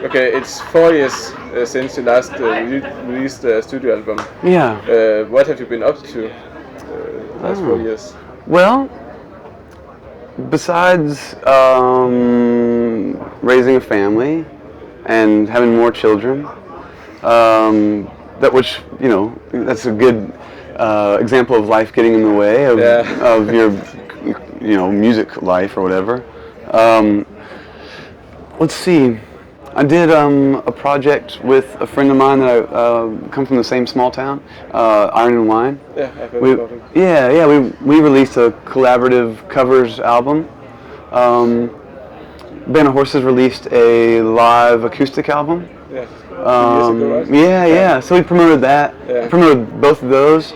Okay, it's 4 years since you last released a studio album. Yeah. What have you been up to last 4 years? Well, besides raising a family and having more children, that's a good example of life getting in the way of your music life or whatever. Let's see. I did a project with a friend of mine that I come from the same small town, Iron and Wine. Yeah, I've heard about it. Yeah. We released a collaborative covers album. Band of Horses released a live acoustic album. Yeah. 2 years ago, right? Yeah. So we promoted that. Yeah. Promoted both of those,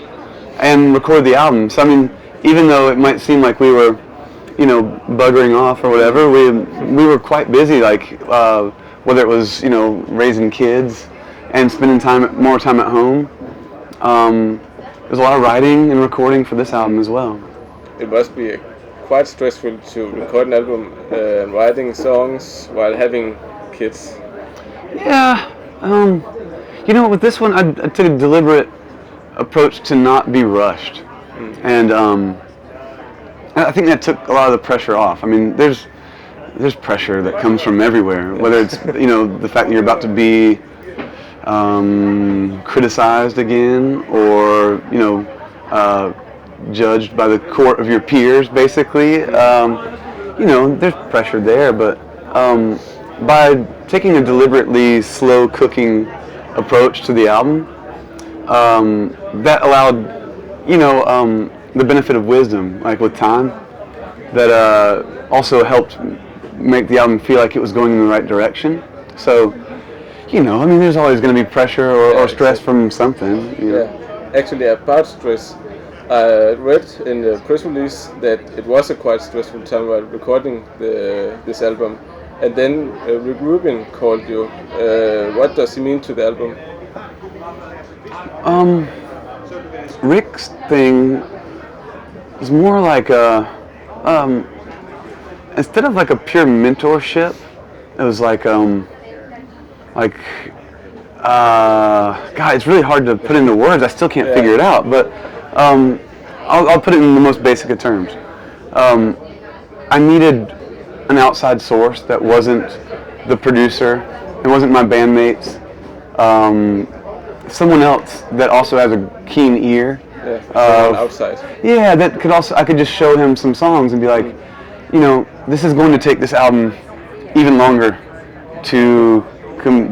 and recorded the album. So I mean, even though it might seem like we were, buggering off or whatever, we were quite busy. Like whether it was raising kids and spending more time at home. There's a lot of writing and recording for this album as well. It must be quite stressful to record an album, writing songs while having kids. Yeah. With this one, I took a deliberate approach to not be rushed, and I think that took a lot of the pressure off. I mean, there's pressure that comes from everywhere, whether it's the fact that you're about to be criticized again, or judged by the court of your peers, basically. There's pressure there, but by taking a deliberately slow cooking approach to the album, that allowed the benefit of wisdom, like with time, that also helped make the album feel like it was going in the right direction. So, there's always going to be pressure or stress from something. Yeah, actually about stress, I read in the press release that it was a quite stressful time while recording this album. And then Rick Rubin called you. What does he mean to the album? Rick's thing is more like instead of like a pure mentorship, it was like God, it's really hard to put into words. I still can't figure it out, but I'll put it in the most basic of terms. I needed an outside source that wasn't the producer, it wasn't my bandmates, someone else that also has a keen ear. Outside. Yeah, that could also, I could just show him some songs and be like, this is going to take this album even longer to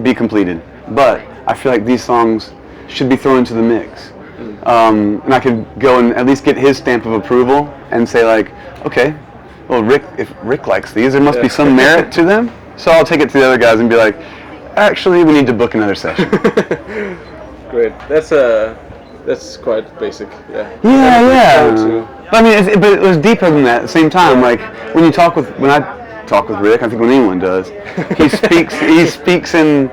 be completed, but I feel like these songs should be thrown into the mix. And I could go and at least get his stamp of approval and say like, okay, well, if Rick likes these, there must be some merit to them. So I'll take it to the other guys and be like, actually, we need to book another session. Great. That's quite basic. Yeah. But I mean, but it was deeper than that. At the same time, like when I talk with Rick, I think when anyone does, he speaks in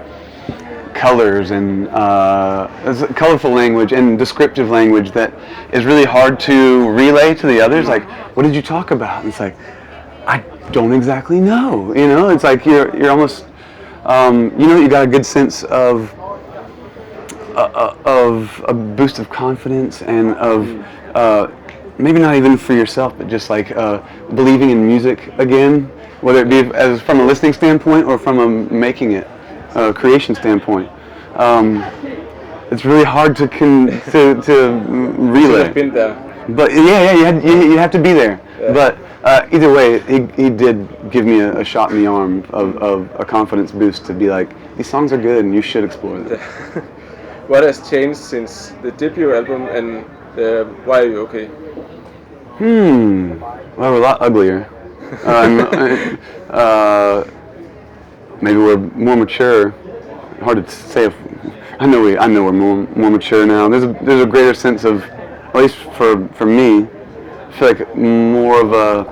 colors and colorful language and descriptive language that is really hard to relay to the others. Like, what did you talk about? And it's like, I don't exactly know. It's like you're almost, you got a good sense of a boost of confidence and of maybe not even for yourself, but just like believing in music again, whether it be as from a listening standpoint or from a making it creation standpoint. It's really hard to relay. Been there. But you have to be there. Yeah. But either way, he did give me a shot in the arm of a confidence boost to be like, these songs are good and you should explore them. What has changed since the debut album, and why are you okay? Well, we're a lot uglier. Maybe we're more mature. Hard to say if I know we're more mature now. There's a greater sense of, at least for me, I feel like more of a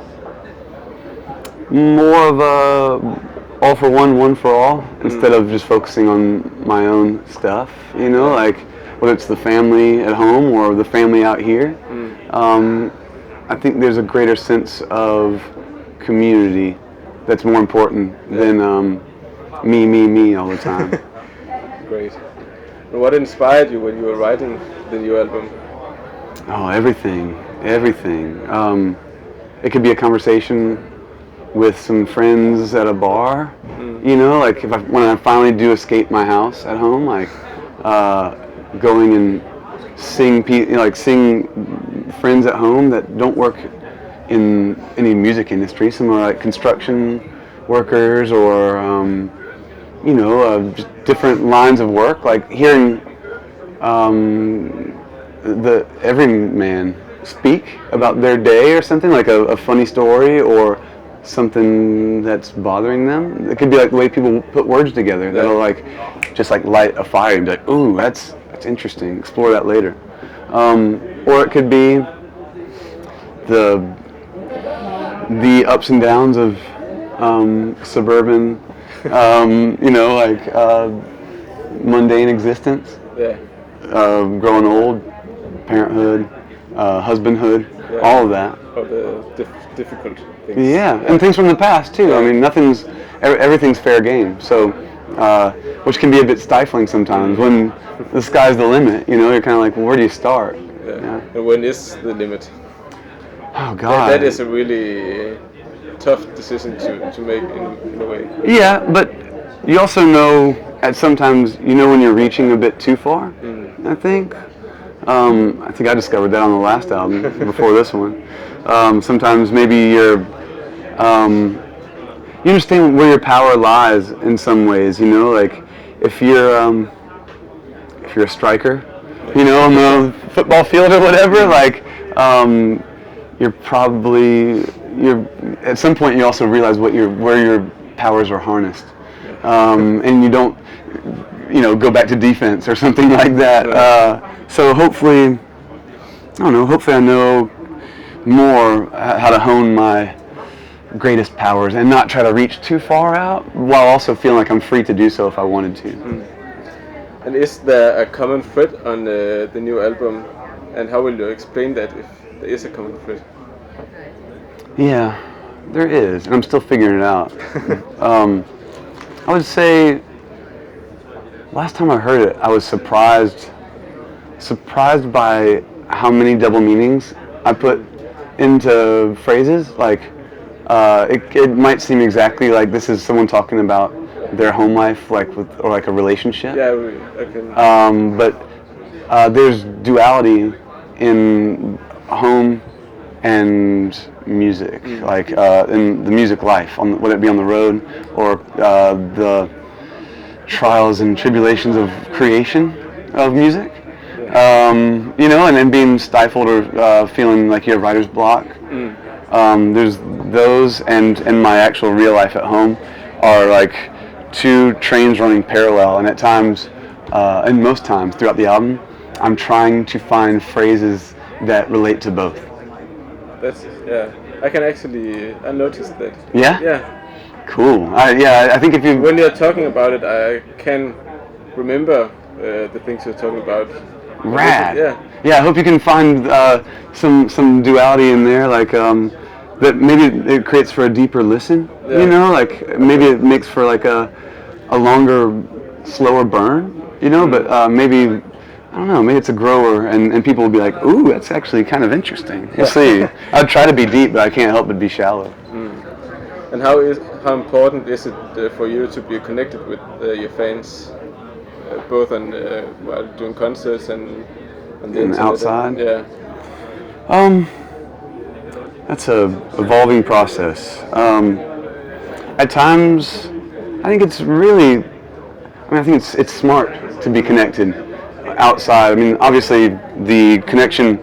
all for one for all, instead of just focusing on my own stuff, like whether it's the family at home or the family out here. I think there's a greater sense of community that's more important than me all the time. Great. And what inspired you when you were writing the new album? Oh, everything. It could be a conversation with some friends at a bar, you know, like when I finally do escape my house at home, like going and sing friends at home that don't work in any music industry, some are like construction workers or just different lines of work, like hearing the everyman speak about their day or something, like a funny story or something that's bothering them. It could be like the way people put words together that'll like just like light a fire and be like, ooh, that's interesting, explore that later. Or it could be the ups and downs of suburban mundane existence. Yeah. Growing old, parenthood, husbandhood, Yeah. all of that. Or the difficult things. Yeah, and things from the past too. I mean, everything's fair game. So, which can be a bit stifling sometimes when the sky's the limit. You know, you're kind of like, well, where do you start? Yeah. And when is the limit? Oh God. That is a really tough decision to make in a way. Yeah, but you also know sometimes when you're reaching a bit too far. I think I discovered that on the last album before this one. Sometimes maybe you understand where your power lies in some ways. You know, like if you're a striker, on the football field or whatever, like you're at some point you also realize where your powers are harnessed, and you don't go back to defense or something like that. So hopefully I know more how to hone my greatest powers and not try to reach too far out, while also feeling like I'm free to do so if I wanted to. And is there a common thread on the new album, and how will you explain that if there is a common thread? Yeah, there is, and I'm still figuring it out. I would say last time I heard it, I was surprised by how many double meanings I put into phrases. Like it might seem exactly like this is someone talking about their home life, like or like a relationship. Yeah, I can. But there's duality in home and music, like in the music life, whether it be on the road or the trials and tribulations of creation of music, and then being stifled or feeling like you have writer's block. There's those, and my actual real life at home are like two trains running parallel, and at times, and most times throughout the album, I'm trying to find phrases that relate to both. I can actually, I noticed that. Yeah? Yeah. Cool. I think if you... When you're talking about it, I can remember the things you're talking about. Rad. Yeah, I hope you can find some duality in there, like that maybe it creates for a deeper listen, like maybe it makes for like a longer, slower burn, but maybe, I don't know, maybe it's a grower and people will be like, ooh, that's actually kind of interesting. We'll see. I'd try to be deep, but I can't help but be shallow. And how important is it for you to be connected with your fans, both on while doing concerts and on the internet? Outside? Yeah. That's a evolving process. At times, I think it's really, I think it's smart to be connected outside. I mean, obviously the connection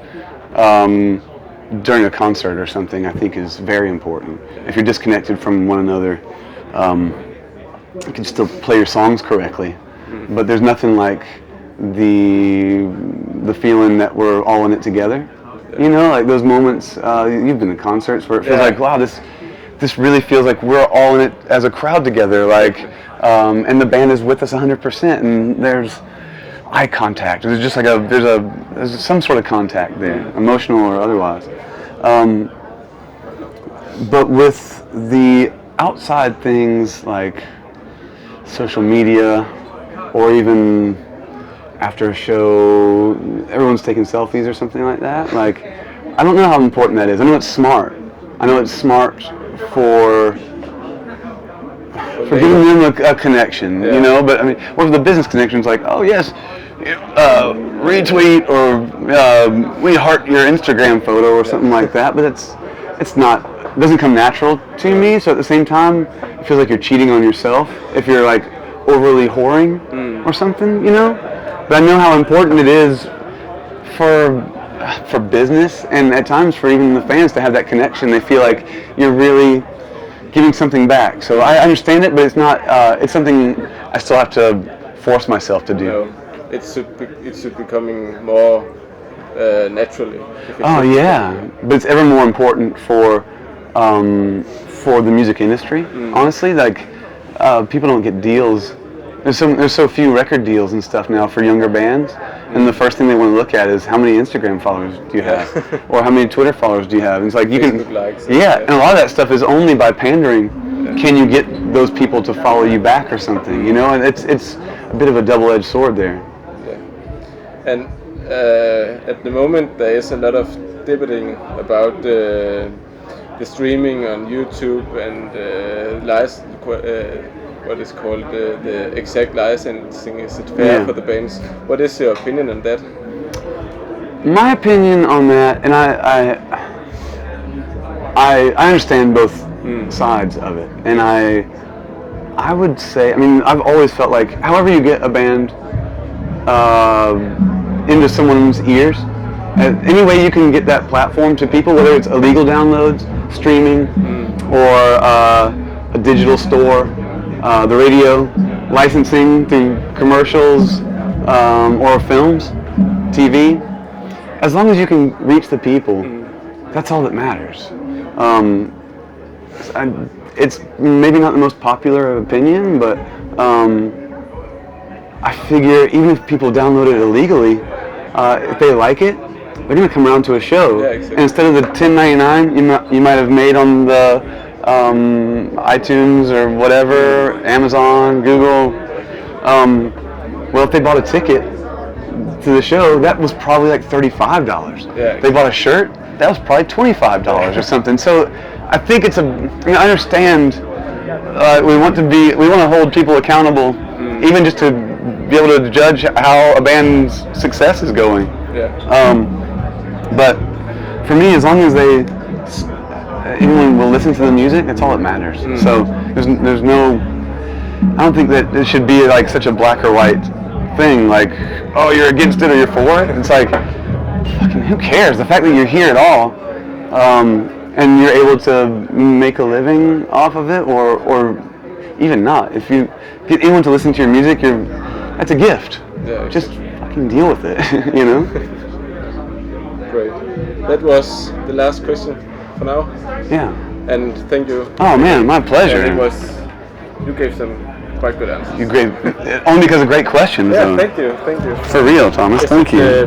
during a concert or something, I think, is very important. If you're disconnected from one another, you can still play your songs correctly, but there's nothing like the feeling that we're all in it together. Like those moments, you've been to concerts where it feels like, wow, this really feels like we're all in it as a crowd together, like, and the band is with us 100%, and there's eye contact. There's just like there's some sort of contact there, emotional or otherwise. But with the outside things, like social media, or even after a show, everyone's taking selfies or something like that. Like, I don't know how important that is. I know it's smart. I know it's smart for giving them a connection, you know. But I mean, what if the business connection's like, oh yes, retweet or we heart your Instagram photo or something like that. But it's not. It doesn't come natural to me. So at the same time, it feels like you're cheating on yourself if you're like overly whoring or something, you know. But I know how important it is for business and at times for even the fans to have that connection. They feel like you're really giving something back. So I understand it, but it's not. It's something I still have to force myself to do. No, it should becoming more naturally. Oh yeah, but it's ever more important for the music industry. Honestly, like people don't get deals. There's so few record deals and stuff now for younger bands, and the first thing they want to look at is how many Instagram followers do you have, or how many Twitter followers do you have. And it's like you can, and a lot of that stuff is only by pandering. Can you get those people to follow you back or something? You know, and it's a bit of a double-edged sword there. Yeah, and at the moment there is a lot of debating about the streaming on YouTube and what is called the exact licensing. Is it fair for the bands? What is your opinion on that? My opinion on that, and I understand both sides of it, and I would say, I mean, I've always felt like however you get a band into someone's ears, any way you can get that platform to people, whether it's illegal downloads, streaming, or a digital store, the radio, licensing through commercials or films, TV. As long as you can reach the people, that's all that matters. It's maybe not the most popular opinion, but I figure even if people download it illegally, if they like it, they're going to come around to a show. Yeah, exactly. And instead of the $10.99 you might have made on the iTunes or whatever, Amazon, Google, well, if they bought a ticket to the show, that was probably like $35. Yeah. If they bought a shirt, that was probably $25 or something. So I think I understand. We want to hold people accountable, even just to be able to judge how a band's success is going. Yeah. But for me, as long as anyone will listen to the music, that's all that matters. So there's no. I don't think that it should be like such a black or white thing. Like, oh, you're against it or you're for it. It's like, fucking, who cares? The fact that you're here at all, and you're able to make a living off of it, or even not. If you get anyone to listen to your music, that's a gift. Yeah, just fucking deal with it, you know? Great. That was the last question for now. Yeah. And thank you. Oh man, my pleasure. And you gave some quite good answers. Only because of great questions. Yeah, thank you. For real, Thomas, thank you.